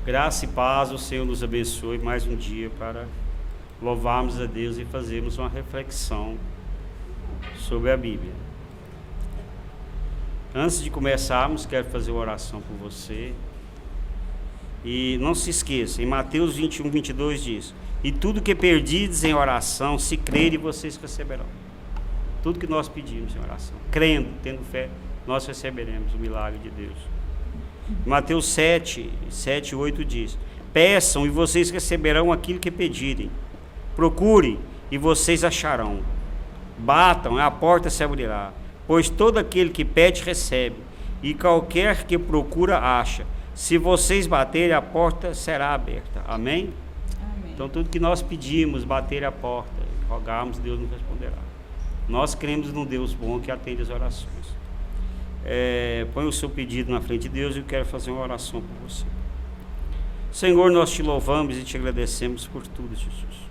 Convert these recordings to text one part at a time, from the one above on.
Graça e paz, o Senhor nos abençoe mais um dia para louvarmos a Deus e fazermos uma reflexão sobre a Bíblia. Antes de começarmos, quero fazer uma oração por você. E não se esqueça, em Mateus 21, 22 diz: e tudo que perdides em oração, se crerem, vocês receberão. Tudo que nós pedimos em oração, crendo, tendo fé, nós receberemos o milagre de Deus. Mateus 7, 8 diz: peçam e vocês receberão aquilo que pedirem. Procurem e vocês acharão. Batam e a porta se abrirá. Pois todo aquele que pede, recebe. E qualquer que procura, acha. Se vocês baterem, a porta será aberta. Amém? Amém. Então tudo que nós pedimos, bater a porta, rogarmos, Deus nos responderá. Nós cremos num Deus bom que atende as orações. Põe o seu pedido na frente de Deus e eu quero fazer uma oração por você. Senhor, nós te louvamos e te agradecemos por tudo, Jesus.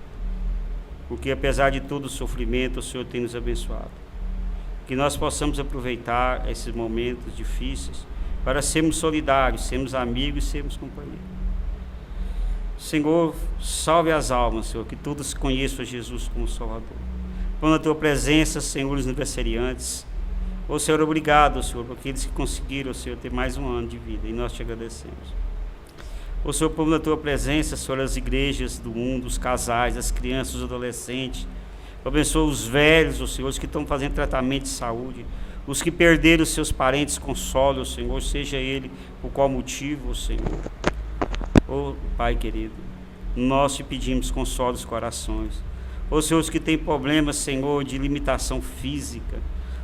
Porque apesar de todo o sofrimento, o Senhor tem nos abençoado. Que nós possamos aproveitar esses momentos difíceis para sermos solidários, sermos amigos e sermos companheiros. Senhor, salve as almas, Senhor, que todos conheçam Jesus como Salvador. Põe na tua presença, Senhor, os aniversariantes. Ô Senhor, obrigado, Senhor, por aqueles que conseguiram, Senhor, ter mais um ano de vida, e nós te agradecemos. Ô Senhor, põe na tua presença, Senhor, as igrejas do mundo, os casais, as crianças, os adolescentes. Abençoa os velhos, ó Senhor, os que estão fazendo tratamento de saúde, os que perderam os seus parentes, console, ó Senhor, seja ele por qual motivo, ó Senhor. Ó Pai querido, nós te pedimos, console os corações. Ó Senhor, os que têm problemas, Senhor, de limitação física,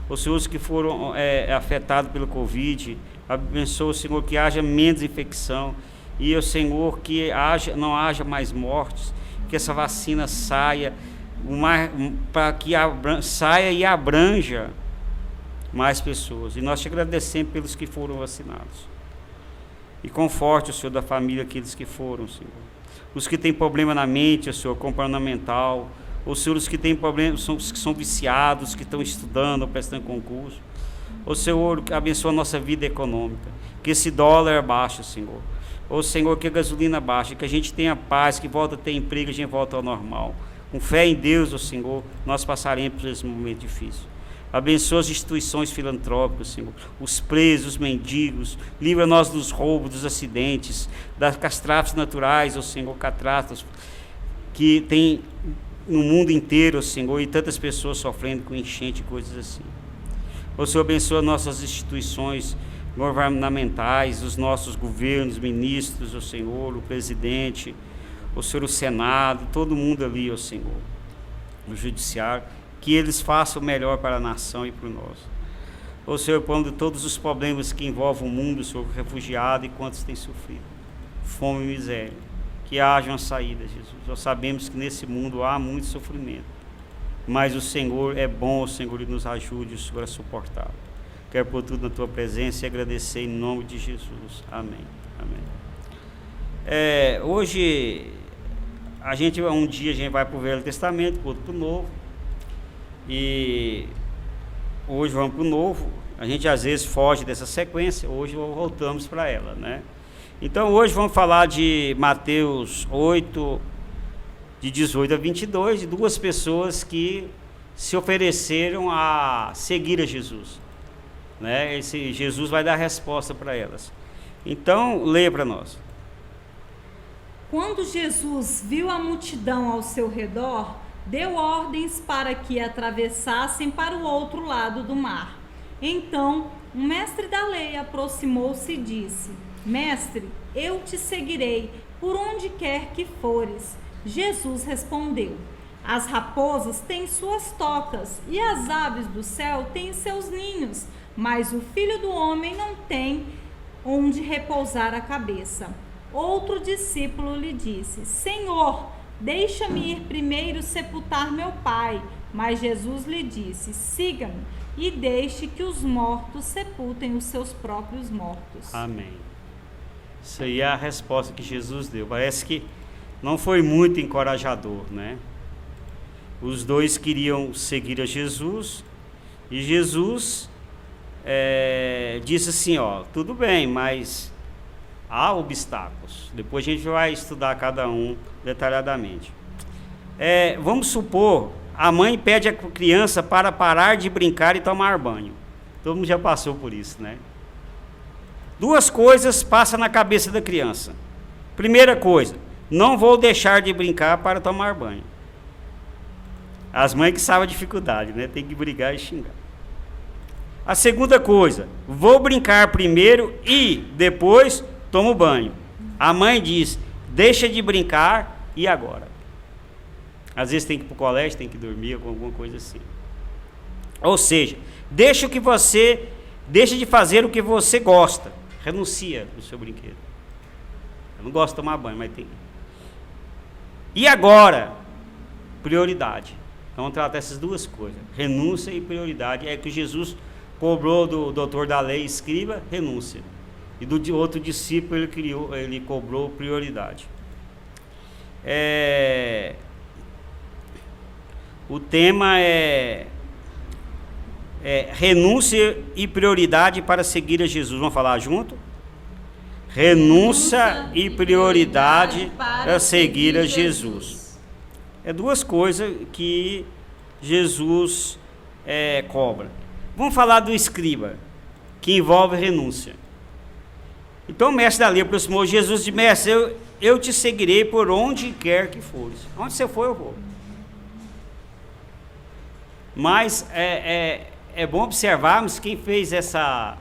ó Senhor, os que foram afetados pelo Covid, abençoa, Senhor, que haja menos infecção, e, ó Senhor, que não haja mais mortes, que essa vacina saia, para que saia e abranja mais pessoas. E nós te agradecemos pelos que foram vacinados. E conforte o Senhor da família, aqueles que foram, Senhor. Os que têm problema na mente, o Senhor, comportamental. Ou Senhor, os que têm problemas, que são viciados, que estão estudando, prestando concurso. Ô Senhor, abençoa a nossa vida econômica. Que esse dólar baixe, Senhor. Ô Senhor, que a gasolina baixe, que a gente tenha paz, que volta a ter emprego, a gente volta ao normal. Com fé em Deus, ó Senhor, nós passaremos por esse momento difícil. Abençoa as instituições filantrópicas, Senhor, os presos, os mendigos, livra-nós dos roubos, dos acidentes, das catástrofes naturais, ó Senhor, catástrofes que tem no mundo inteiro, ó Senhor, e tantas pessoas sofrendo com enchente e coisas assim. Ó Senhor, abençoa nossas instituições governamentais, os nossos governos, ministros, ó Senhor, o presidente, o Senhor, o Senado, todo mundo ali, ó Senhor, o judiciário, que eles façam o melhor para a nação e para nós. Ó Senhor, pondo todos os problemas que envolvem o mundo, Senhor, refugiado e quantos têm sofrido, fome e miséria, que haja uma saída, Jesus. Nós sabemos que nesse mundo há muito sofrimento, mas o Senhor é bom, o Senhor, e nos ajude, o Senhor, a suportá-lo. Quero pôr tudo na tua presença e agradecer em nome de Jesus. Amém. Amém. Hoje, um dia a gente vai para o Velho Testamento, outro para o Novo, e hoje vamos para o Novo. A gente às vezes foge dessa sequência, hoje voltamos para ela, né? Então hoje vamos falar de Mateus 8, de 18 a 22, de duas pessoas que se ofereceram a seguir a Jesus, né? Esse Jesus vai dar resposta para elas. Então, leia para nós. Quando Jesus viu a multidão ao seu redor, deu ordens para que atravessassem para o outro lado do mar. Então, um mestre da lei aproximou-se e disse: Mestre, eu te seguirei por onde quer que fores. Jesus respondeu: As raposas têm suas tocas e as aves do céu têm seus ninhos, mas o Filho do Homem não tem onde repousar a cabeça. Outro discípulo lhe disse: Senhor, deixa-me ir primeiro sepultar meu pai. Mas Jesus lhe disse: Siga-me e deixe que os mortos sepultem os seus próprios mortos. Amém. Isso aí é a resposta que Jesus deu. Parece que não foi muito encorajador, né? Os dois queriam seguir a Jesus e Jesus disse assim, tudo bem, mas Há obstáculos. Depois a gente vai estudar cada um detalhadamente. Vamos supor, a mãe pede a criança para parar de brincar e tomar banho. Todo mundo já passou por isso, né? Duas coisas passam na cabeça da criança. Primeira coisa, não vou deixar de brincar para tomar banho. As mães que sabem a dificuldade, né? Tem que brigar e xingar. A segunda coisa, vou brincar primeiro e depois tomo banho. A mãe diz, deixa de brincar e agora? Às vezes tem que ir para o colégio, tem que dormir, alguma coisa assim. Ou seja, deixa de fazer o que você gosta. Renuncia no seu brinquedo. Eu não gosto de tomar banho, mas tem. E agora? Prioridade. Então vamos tratar essas duas coisas. Renúncia e prioridade. É que Jesus cobrou do doutor da lei, escriba, renúncia. E do outro discípulo ele cobrou prioridade. O tema é renúncia e prioridade para seguir a Jesus. Vamos falar junto? Renúncia e prioridade para seguir a Jesus. É duas coisas que Jesus cobra. Vamos falar do escriba, que envolve renúncia. Então o mestre da lei aproximou Jesus de mestre, eu te seguirei por onde quer que fores. Onde você for, eu vou. Mas é bom observarmos quem fez essa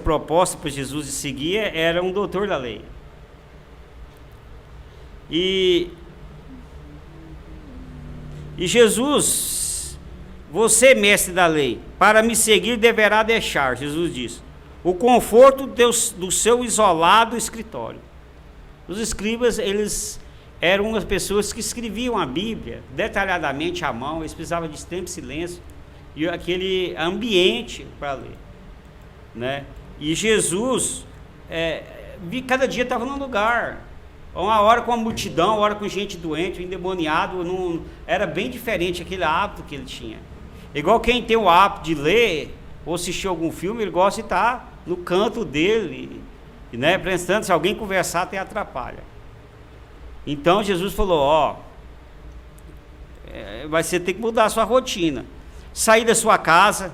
proposta para Jesus de seguir era um doutor da lei. E Jesus, você mestre da lei, para me seguir deverá deixar, Jesus disse, o conforto do seu isolado escritório. Os escribas, eles eram as pessoas que escreviam a Bíblia detalhadamente à mão, eles precisavam de tempo e silêncio e aquele ambiente para ler, né? E Jesus, cada dia estava num lugar, uma hora com a multidão, uma hora com gente doente, endemoniado, era bem diferente aquele hábito que ele tinha. Igual quem tem o hábito de ler ou assistir algum filme, ele gosta de estar no canto dele, né? Prestando, se alguém conversar até atrapalha. Então Jesus falou, você tem que mudar a sua rotina, sair da sua casa,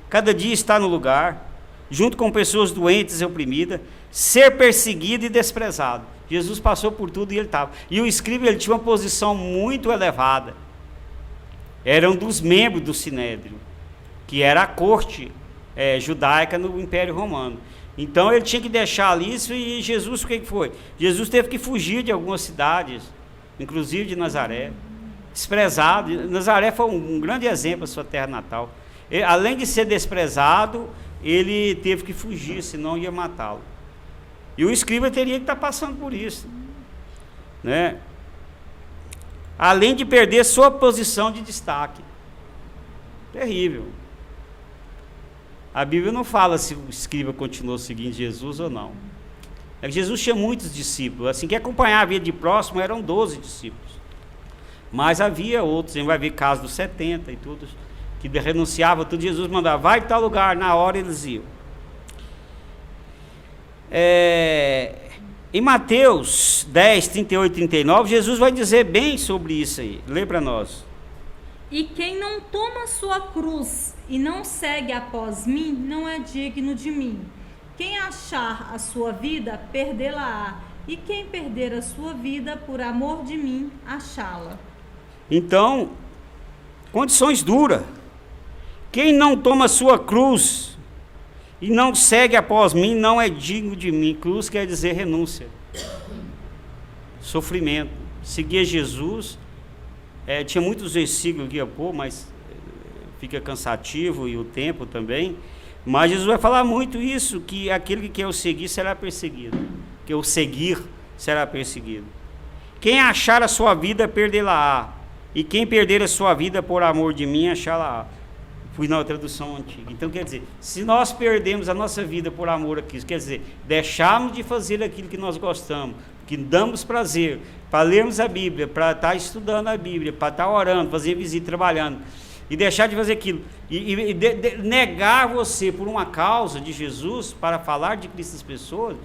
cada dia estar no lugar, junto com pessoas doentes e oprimidas, ser perseguido e desprezado. Jesus passou por tudo e ele estava. E o escriba, ele tinha uma posição muito elevada. Era um dos membros do Sinédrio, que era a corte judaica no Império Romano. Então ele tinha que deixar isso. E Jesus, o que foi? Jesus teve que fugir de algumas cidades, inclusive de Nazaré, desprezado. Nazaré foi um grande exemplo da sua terra natal. Além de ser desprezado, ele teve que fugir, senão ia matá-lo. E o escriba teria que estar passando por isso, né? Além de perder sua posição de destaque. Terrível. A Bíblia não fala se o escriba continuou seguindo Jesus ou não. Jesus tinha muitos discípulos. Assim, que acompanhar a vida de próximo eram 12 discípulos. Mas havia outros, a gente vai ver casos dos 70 e tudo, que renunciavam, tudo. Jesus mandava, vai em tal lugar, na hora eles iam. Em Mateus 10, 38 e 39, Jesus vai dizer bem sobre isso aí. Lê para nós. E quem não toma sua cruz e não segue após mim, não é digno de mim. Quem achar a sua vida, perdê-la-á. E quem perder a sua vida, por amor de mim, achá-la. Então, condições duras. Quem não toma sua cruz e não segue após mim, não é digno de mim. Cruz quer dizer renúncia, sofrimento. Seguir Jesus, tinha muitos versículos que ia pôr, mas fica cansativo e o tempo também. Mas Jesus vai falar muito isso, que aquele que quer o seguir será perseguido, que o seguir será perseguido. Quem achar a sua vida, perdê-la-á, e quem perder a sua vida por amor de mim, achá-la-á. Fui na tradução antiga. Então, quer dizer, se nós perdemos a nossa vida por amor a Cristo, quer dizer, deixarmos de fazer aquilo que nós gostamos, que damos prazer, para lermos a Bíblia, para estar estudando a Bíblia, para estar orando, fazer visita, trabalhando, e deixar de fazer aquilo, e negar você por uma causa de Jesus, para falar de Cristo às pessoas,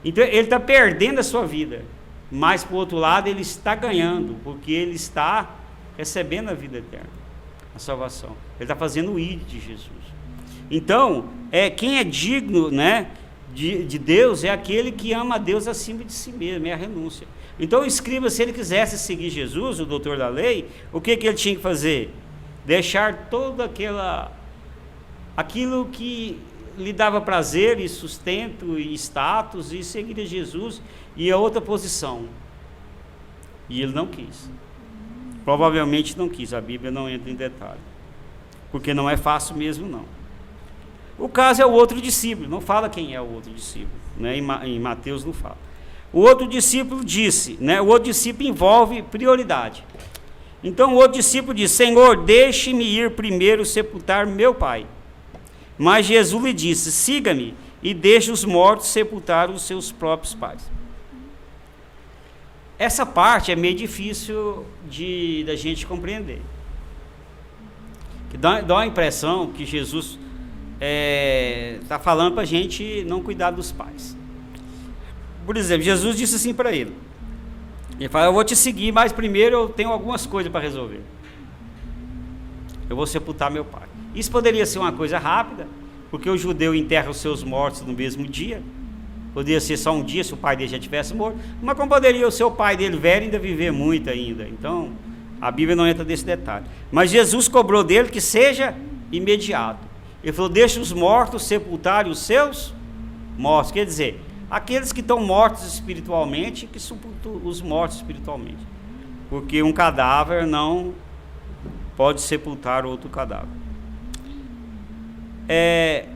então ele está perdendo a sua vida, mas por outro lado ele está ganhando, porque ele está recebendo a vida eterna, a salvação. Ele está fazendo o ID de Jesus. Então, quem é digno, né, de Deus é aquele que ama a Deus acima de si mesmo, é a renúncia. Então o escriba, se ele quisesse seguir Jesus, o doutor da lei, o que ele tinha que fazer? Deixar todo aquilo que lhe dava prazer e sustento e status, e seguir a Jesus e a outra posição. E ele não quis. Provavelmente não quis, a Bíblia não entra em detalhe, porque não é fácil mesmo não. O caso é o outro discípulo, não fala quem é o outro discípulo, né? Em Mateus não fala. O outro discípulo disse, né? O outro discípulo envolve prioridade. Então o outro discípulo disse: Senhor, deixe-me ir primeiro sepultar meu pai. Mas Jesus lhe disse: siga-me e deixe os mortos sepultar os seus próprios pais. Essa parte é meio difícil da gente compreender. Que dá a impressão que Jesus está falando para a gente não cuidar dos pais. Por exemplo, Jesus disse assim para ele. Ele fala: eu vou te seguir, mas primeiro eu tenho algumas coisas para resolver. Eu vou sepultar meu pai. Isso poderia ser uma coisa rápida, porque o judeu enterra os seus mortos no mesmo dia. Poderia ser só um dia, se o pai dele já tivesse morto. Mas como poderia o seu pai dele velho ainda viver muito ainda? Então, a Bíblia não entra nesse detalhe. Mas Jesus cobrou dele que seja imediato. Ele falou: deixa os mortos sepultarem os seus mortos. Quer dizer, aqueles que estão mortos espiritualmente, que sepultam os mortos espiritualmente. Porque um cadáver não pode sepultar outro cadáver. É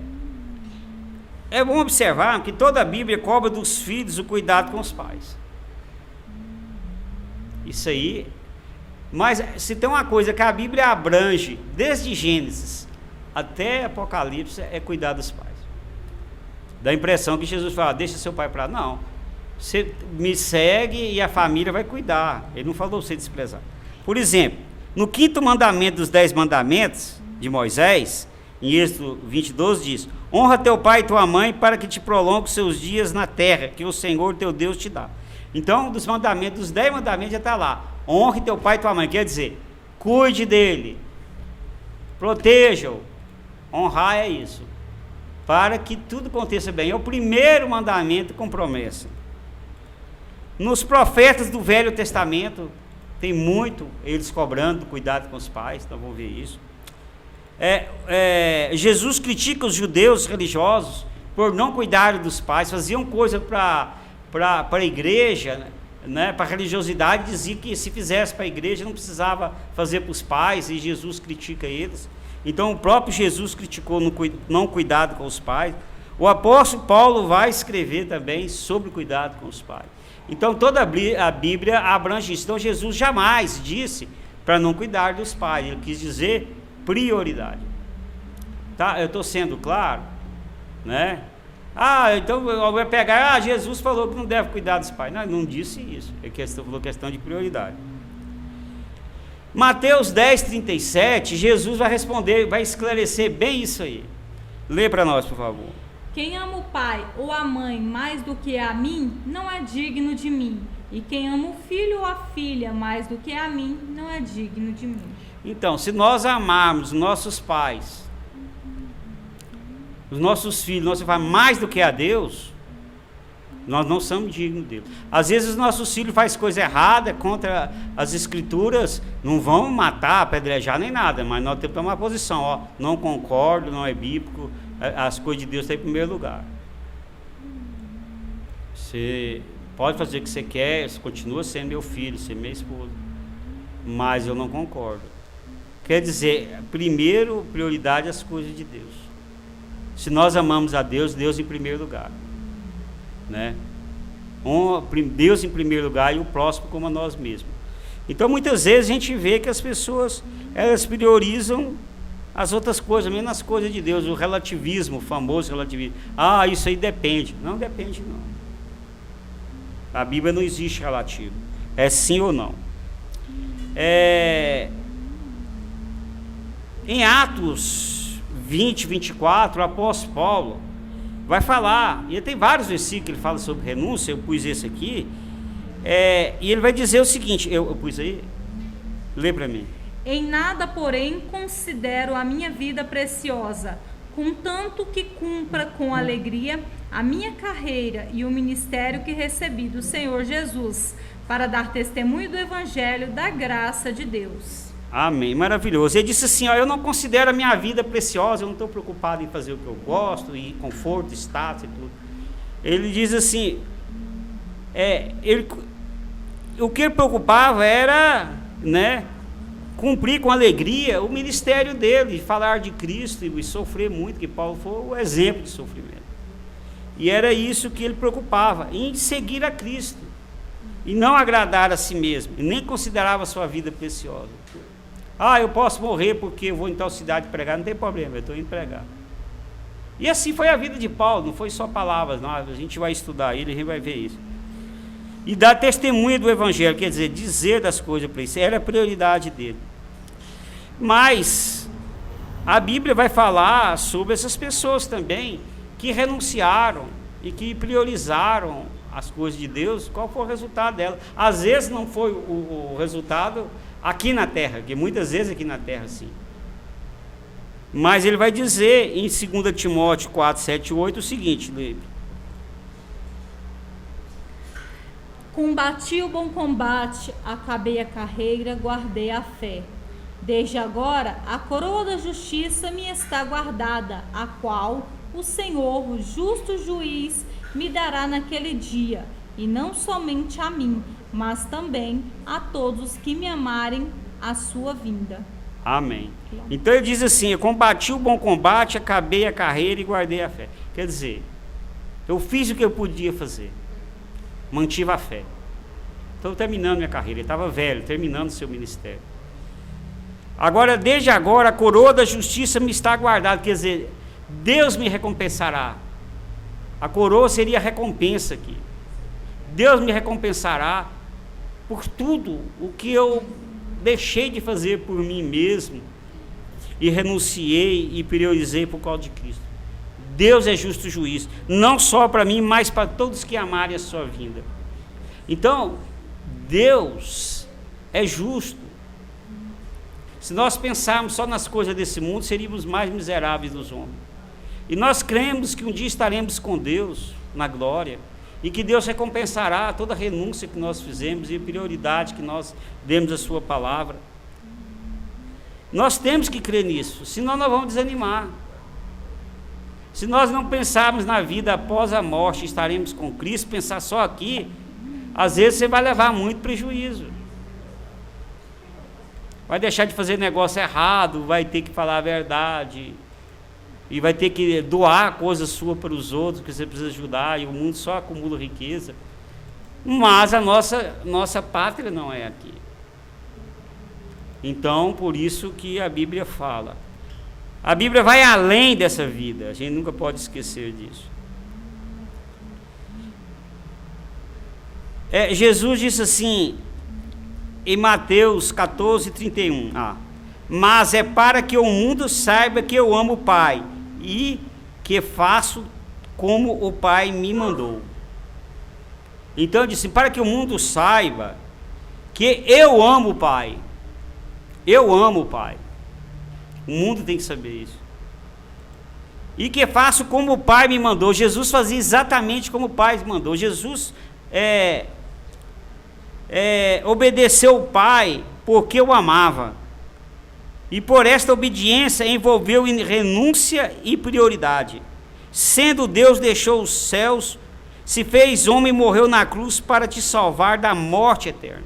bom observar que toda a Bíblia cobra dos filhos o cuidado com os pais. Isso aí. Mas se tem uma coisa que a Bíblia abrange, desde Gênesis até Apocalipse, é cuidar dos pais. Dá a impressão que Jesus fala: deixa seu pai para lá. Não, você me segue e a família vai cuidar. Ele não falou você desprezar. Por exemplo, no 5º mandamento dos 10 mandamentos de Moisés, em Êxodo 20:12 diz: honra teu pai e tua mãe para que te prolongue os seus dias na terra que o Senhor teu Deus te dá. Então, dos mandamentos, dos 10 mandamentos já está lá: honre teu pai e tua mãe. Quer dizer, cuide dele, proteja-o. Honrar é isso, para que tudo aconteça bem. É o primeiro mandamento com promessa. Nos profetas do Velho Testamento tem muito eles cobrando cuidado com os pais, então vamos ver isso. Jesus critica os judeus religiosos por não cuidarem dos pais, faziam coisa para a igreja, né, para a religiosidade, dizia que se fizesse para a igreja não precisava fazer para os pais, e Jesus critica eles. Então o próprio Jesus criticou não cuidado com os pais. O apóstolo Paulo vai escrever também sobre o cuidado com os pais. Então toda a Bíblia abrange isso. Então Jesus jamais disse para não cuidar dos pais, ele quis dizer prioridade. Tá? Eu estou sendo claro, né? Então eu vou pegar: Jesus falou que não deve cuidar dos pais. Não disse isso, falou questão de prioridade. Mateus 10:37, Jesus vai responder, vai esclarecer bem isso aí. Lê para nós, por favor. Quem ama o pai ou a mãe mais do que a mim, não é digno de mim. E quem ama o filho ou a filha mais do que a mim, não é digno de mim. Então, se nós amarmos nossos pais, os nossos filhos, mais do que a Deus, nós não somos dignos dele. Às vezes os nossos filhos fazem coisa errada contra as escrituras, não vão matar, apedrejar nem nada, mas nós temos que tomar uma posição: não concordo, não é bíblico, as coisas de Deus estão em primeiro lugar. Você pode fazer o que você quer, você continua sendo meu filho, ser minha esposa, mas eu não concordo. Quer dizer, primeiro, prioridade às coisas de Deus. Se nós amamos a Deus, Deus em primeiro lugar, né? Deus em primeiro lugar e o próximo como a nós mesmos. Então muitas vezes a gente vê que as pessoas, elas priorizam as outras coisas, menos as coisas de Deus. O relativismo, o famoso relativismo: isso aí depende. Não depende, não. A Bíblia não existe relativo, é sim ou não. Em Atos 20, 24, o apóstolo Paulo vai falar, e tem vários versículos que ele fala sobre renúncia, eu pus esse aqui, e ele vai dizer o seguinte, eu pus aí, lê para mim. Em nada, porém, considero a minha vida preciosa, contanto que cumpra com alegria a minha carreira e o ministério que recebi do Senhor Jesus, para dar testemunho do Evangelho da graça de Deus. Amém, maravilhoso. Ele disse assim, eu não considero a minha vida preciosa, eu não estou preocupado em fazer o que eu gosto, e conforto, status e tudo. Ele diz assim, o que ele preocupava era, cumprir com alegria o ministério dele, falar de Cristo e sofrer muito, que Paulo foi o exemplo de sofrimento. E era isso que ele preocupava, em seguir a Cristo, e não agradar a si mesmo, e nem considerava a sua vida preciosa. Eu posso morrer porque eu vou em tal cidade pregar, não tem problema, eu estou indo pregar. E assim foi a vida de Paulo, não foi só palavras, não, a gente vai estudar ele, a gente vai ver isso. E dar testemunha do Evangelho, quer dizer das coisas para isso, era a prioridade dele. Mas a Bíblia vai falar sobre essas pessoas também, que renunciaram e que priorizaram as coisas de Deus. Qual foi o resultado dela? Às vezes não foi o resultado aqui na terra, que muitas vezes aqui na terra sim. Mas ele vai dizer em 2 Timóteo 4, 7 e 8 o seguinte, Leib. Combati o bom combate, acabei a carreira, guardei a fé. Desde agora, a coroa da justiça me está guardada, a qual o Senhor, o justo juiz, me dará naquele dia, e não somente a mim, mas também a todos que me amarem a sua vinda. Amém. Então ele diz assim, eu combati o bom combate, acabei a carreira e guardei a fé. Quer dizer, eu fiz o que eu podia fazer, mantive a fé. Estou terminando minha carreira, ele estava velho, terminando seu ministério. Agora, desde agora, a coroa da justiça me está guardada, quer dizer, Deus me recompensará. A coroa seria a recompensa aqui. Deus me recompensará por tudo o que eu deixei de fazer por mim mesmo e renunciei e priorizei por causa de Cristo. Deus é justo juiz, não só para mim, mas para todos que amarem a sua vinda. Então, Deus é justo. Se nós pensarmos só nas coisas desse mundo, seríamos mais miseráveis dos homens. E nós cremos que um dia estaremos com Deus na glória, e que Deus recompensará toda a renúncia que nós fizemos e a prioridade que nós demos à sua palavra. Nós temos que crer nisso, senão nós vamos desanimar. Se nós não pensarmos na vida após a morte, estaremos com Cristo, pensar só aqui, às vezes você vai levar muito prejuízo. Vai deixar de fazer negócio errado, vai ter que falar a verdade, e vai ter que doar coisa sua para os outros, que você precisa ajudar, e o mundo só acumula riqueza. Mas a nossa pátria não é aqui. Então, por isso que a Bíblia fala. A Bíblia vai além dessa vida, a gente nunca pode esquecer disso. Jesus disse assim, em Mateus 14, 31, mas é para que o mundo saiba que eu amo o Pai, e que faço como o Pai me mandou. Então eu disse, para que o mundo saiba que eu amo o Pai. Eu amo o Pai. O mundo tem que saber isso. E que faço como o Pai me mandou. Jesus fazia exatamente como o Pai mandou. Jesus obedeceu o Pai porque o amava. E por esta obediência envolveu em renúncia e prioridade. Sendo Deus, deixou os céus, se fez homem e morreu na cruz para te salvar da morte eterna.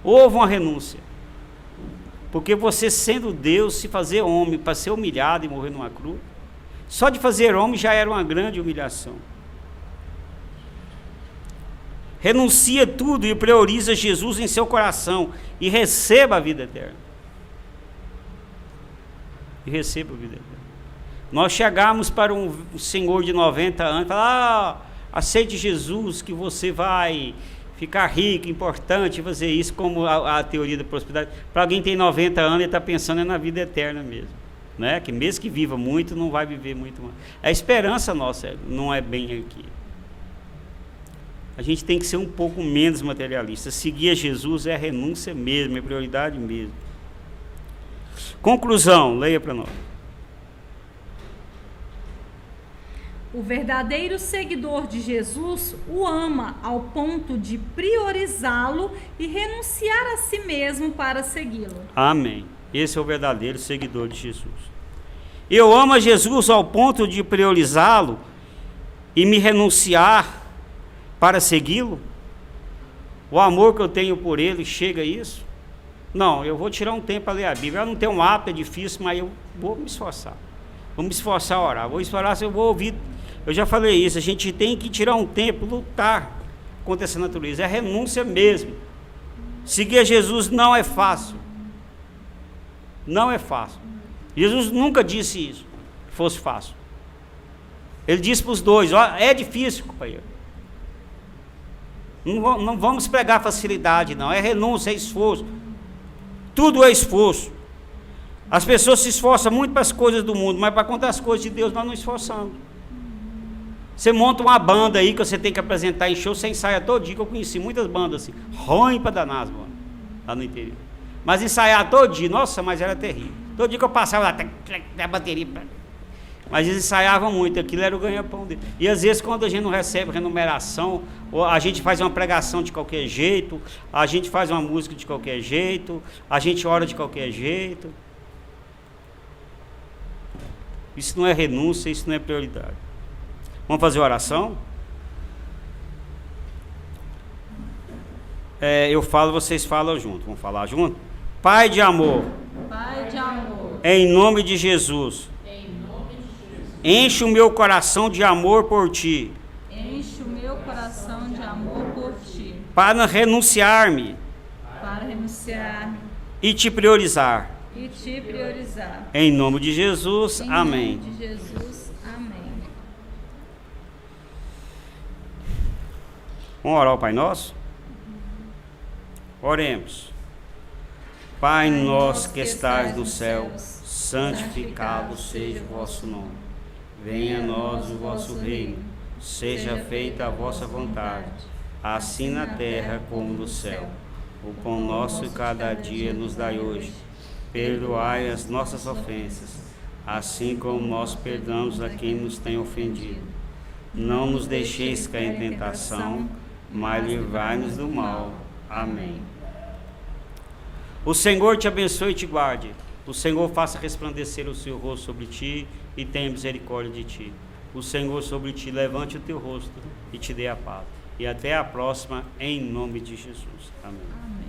Houve uma renúncia. Porque você, sendo Deus, se fazer homem para ser humilhado e morrer numa cruz, só de fazer homem já era uma grande humilhação. Renuncia tudo e prioriza Jesus em seu coração e receba a vida eterna. E receba a vida eterna. Nós chegamos para um senhor de 90 anos e falamos, aceite Jesus que você vai ficar rico, importante, fazer isso como a teoria da prosperidade. Para alguém que tem 90 anos, ele está pensando na vida eterna mesmo. Né? Que mesmo que viva muito, não vai viver muito mais. A esperança nossa não é bem aqui. A gente tem que ser um pouco menos materialista. Seguir a Jesus é renúncia mesmo, é prioridade mesmo. Conclusão, leia para nós. O verdadeiro seguidor de Jesus o ama ao ponto de priorizá-lo e renunciar a si mesmo para segui-lo. Amém. Esse é o verdadeiro seguidor de Jesus. Eu amo a Jesus ao ponto de priorizá-lo e me renunciar para segui-lo? O amor que eu tenho por ele chega a isso? Não, eu vou tirar um tempo para ler a Bíblia. Eu não tenho um hábito, é difícil, mas eu vou me esforçar. Vou me esforçar a orar. Vou esforçar se eu vou ouvir. Eu já falei isso, a gente tem que tirar um tempo, lutar contra essa natureza. É renúncia mesmo. Seguir a Jesus não é fácil. Não é fácil. Jesus nunca disse isso, que fosse fácil. Ele disse para os dois, ó, é difícil, companheiro. Não vamos pregar facilidade, não. É renúncia, é esforço. Tudo é esforço. As pessoas se esforçam muito para as coisas do mundo, mas para contar as coisas de Deus nós não esforçamos. Você monta uma banda aí que você tem que apresentar em show, você ensaia todo dia, que eu conheci muitas bandas assim, ruim para danar, mano, lá no interior. Mas ensaiar todo dia, nossa, mas era terrível. Todo dia que eu passava lá, a bateria. Mas eles ensaiavam muito, aquilo era o ganha-pão dele. E às vezes quando a gente não recebe remuneração, ou a gente faz uma pregação de qualquer jeito, a gente faz uma música de qualquer jeito, a gente ora de qualquer jeito. Isso não é renúncia, isso não é prioridade. Vamos fazer oração? Eu falo, vocês falam junto. Vamos falar junto? Pai de amor. Pai de amor. Em nome de Jesus. Enche o meu coração de amor por ti. Enche o meu coração de amor por ti. Para renunciar-me. Para renunciar-me. E te priorizar. E te priorizar. Em nome de Jesus. Em amém. nome de Jesus. Amém. Vamos orar ao Pai Nosso? Oremos. Pai nosso que estais no céu, santificado seja o vosso nome. Venha a nós o vosso reino. Seja feita a vossa vontade, assim na terra como no céu. O pão nosso de cada dia nos dai hoje. Perdoai as nossas ofensas, assim como nós perdoamos a quem nos tem ofendido. Não nos deixeis cair em tentação, mas livrai-nos do mal. Amém. O Senhor te abençoe e te guarde. O Senhor faça resplandecer o seu rosto sobre ti e tenha misericórdia de ti. O Senhor sobre ti levante o teu rosto e te dê a paz. E até a próxima, em nome de Jesus. Amém.